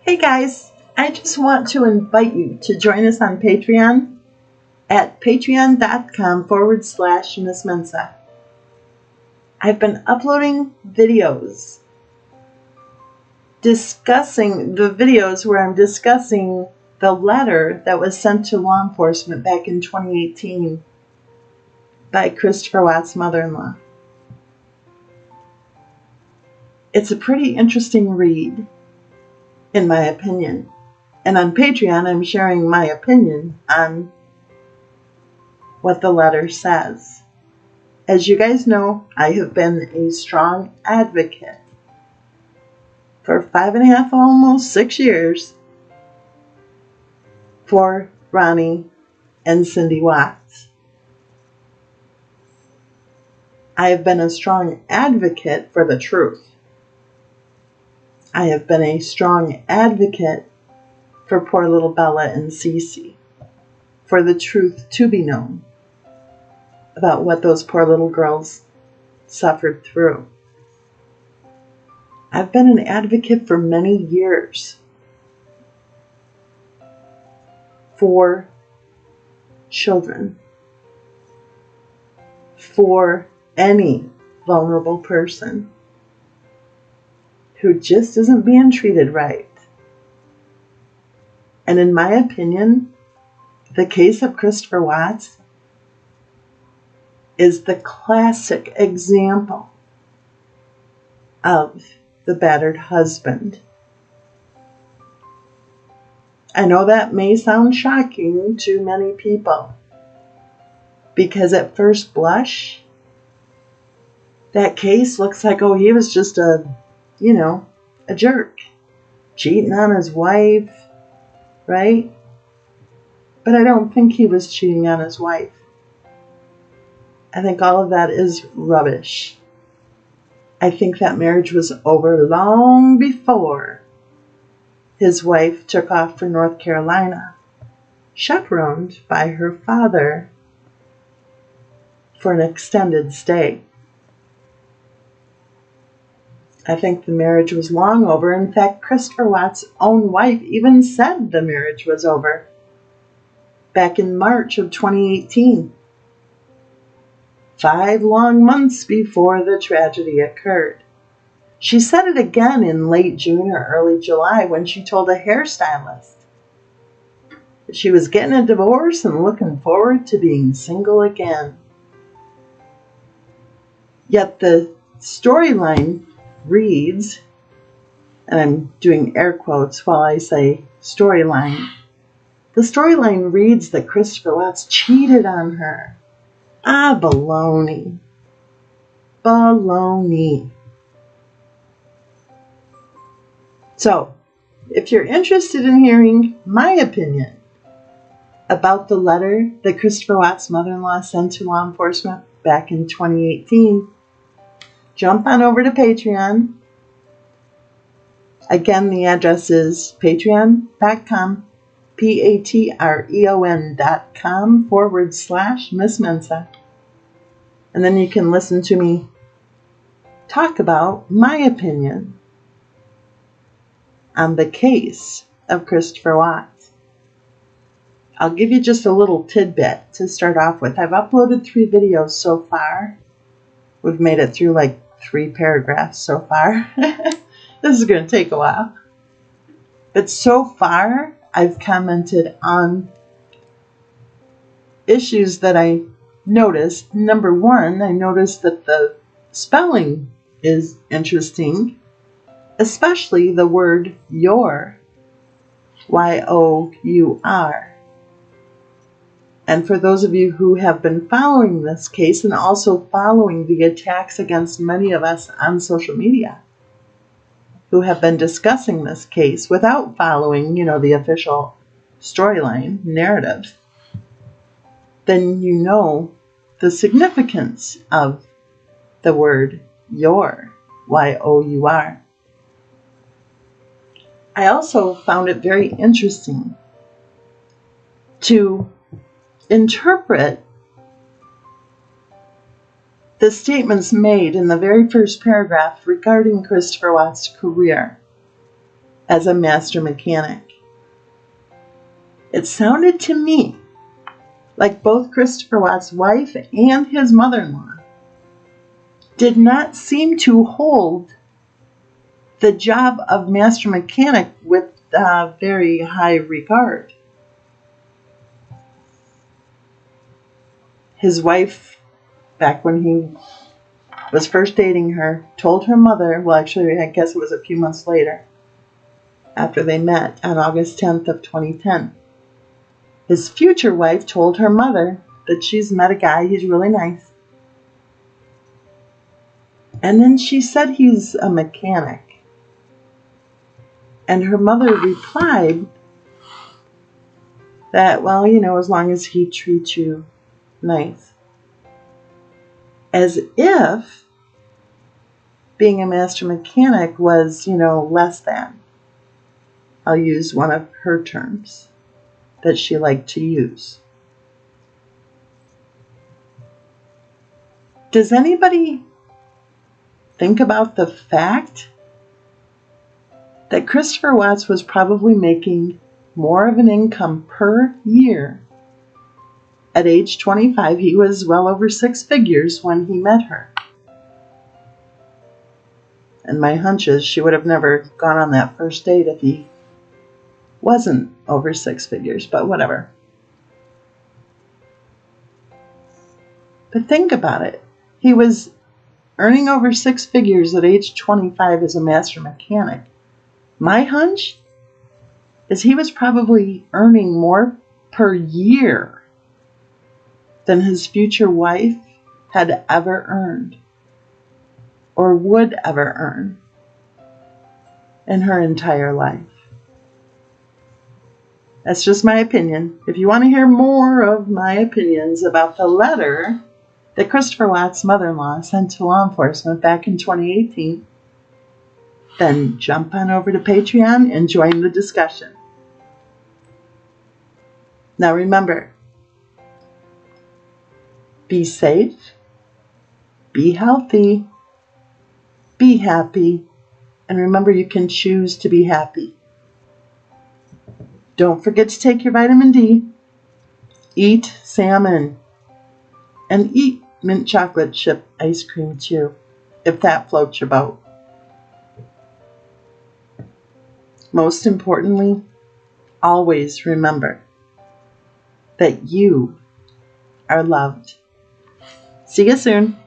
Hey guys, I just want to invite you to join us on Patreon at patreon.com/Miss Mensa. I've been uploading videos where I'm discussing the letter that was sent to law enforcement back in 2018 by Christopher Watt's mother-in-law. It's a pretty interesting read, in my opinion. And on Patreon, I'm sharing my opinion on what the letter says. As you guys know, I have been a strong advocate for 5.5, almost 6 years for Ronnie and Cindy Watts. I have been a strong advocate for the truth. I have been a strong advocate for poor little Bella and Cece, for the truth to be known about what those poor little girls suffered through. I've been an advocate for many years for children, for any vulnerable person who just isn't being treated right. And in my opinion, the case of Christopher Watts is the classic example of the battered husband. I know that may sound shocking to many people, because at first blush, that case looks like, oh, he was just a jerk, cheating on his wife, right? But I don't think he was cheating on his wife. I think all of that is rubbish. I think that marriage was over long before his wife took off for North Carolina, chaperoned by her father for an extended stay. I think the marriage was long over. In fact, Christopher Watt's own wife even said the marriage was over back in March of 2018, 5 long months before the tragedy occurred. She said it again in late June or early July when she told a hairstylist that she was getting a divorce and looking forward to being single again. Yet the storyline reads, and I'm doing air quotes while I say storyline, the storyline reads that Christopher Watts cheated on her. Ah, baloney. Baloney. So, if you're interested in hearing my opinion about the letter that Christopher Watt's mother-in-law sent to law enforcement back in 2018, jump on over to Patreon. Again, the address is patreon.com, patreon.com/Miss Mensa. And then you can listen to me talk about my opinion on the case of Christopher Watts. I'll give you just a little tidbit to start off with. I've uploaded 3 videos so far. We've made it through like 3 paragraphs so far. This is going to take a while. But so far, I've commented on issues that I noticed. Number 1, I noticed that the spelling is interesting, especially the word your, Y-O-U-R. And for those of you who have been following this case and also following the attacks against many of us on social media who have been discussing this case without following, the official storyline narrative, then you know the significance of the word your, Y-O-U-R. I also found it very interesting to interpret the statements made in the very first paragraph regarding Christopher Watt's career. as a master mechanic. It sounded to me like both Christopher Watt's wife and his mother-in-law did not seem to hold the job of master mechanic with very high regard. His wife, back when he was first dating her, told her mother, well, actually, I guess it was a few months later, after they met on August 10th of 2010. His future wife told her mother that she's met a guy, he's really nice. And then she said he's a mechanic. And her mother replied that, well, as long as he treats you nice. As if being a master mechanic was, less than. I'll use one of her terms that she liked to use. Does anybody think about the fact that Christopher Watts was probably making more of an income per year? At age 25, he was well over six figures when he met her. And my hunch is she would have never gone on that first date if he wasn't over six figures, but whatever. But think about it. He was earning over six figures at age 25 as a master mechanic. My hunch is he was probably earning more per year than his future wife had ever earned or would ever earn in her entire life. That's just my opinion. If you want to hear more of my opinions about the letter that Christopher Watt's mother-in-law sent to law enforcement back in 2018, then jump on over to Patreon and join the discussion. Now remember, be safe, be healthy, be happy, and remember you can choose to be happy. Don't forget to take your vitamin D, eat salmon, and eat mint chocolate chip ice cream too, if that floats your boat. Most importantly, always remember that you are loved. See you soon.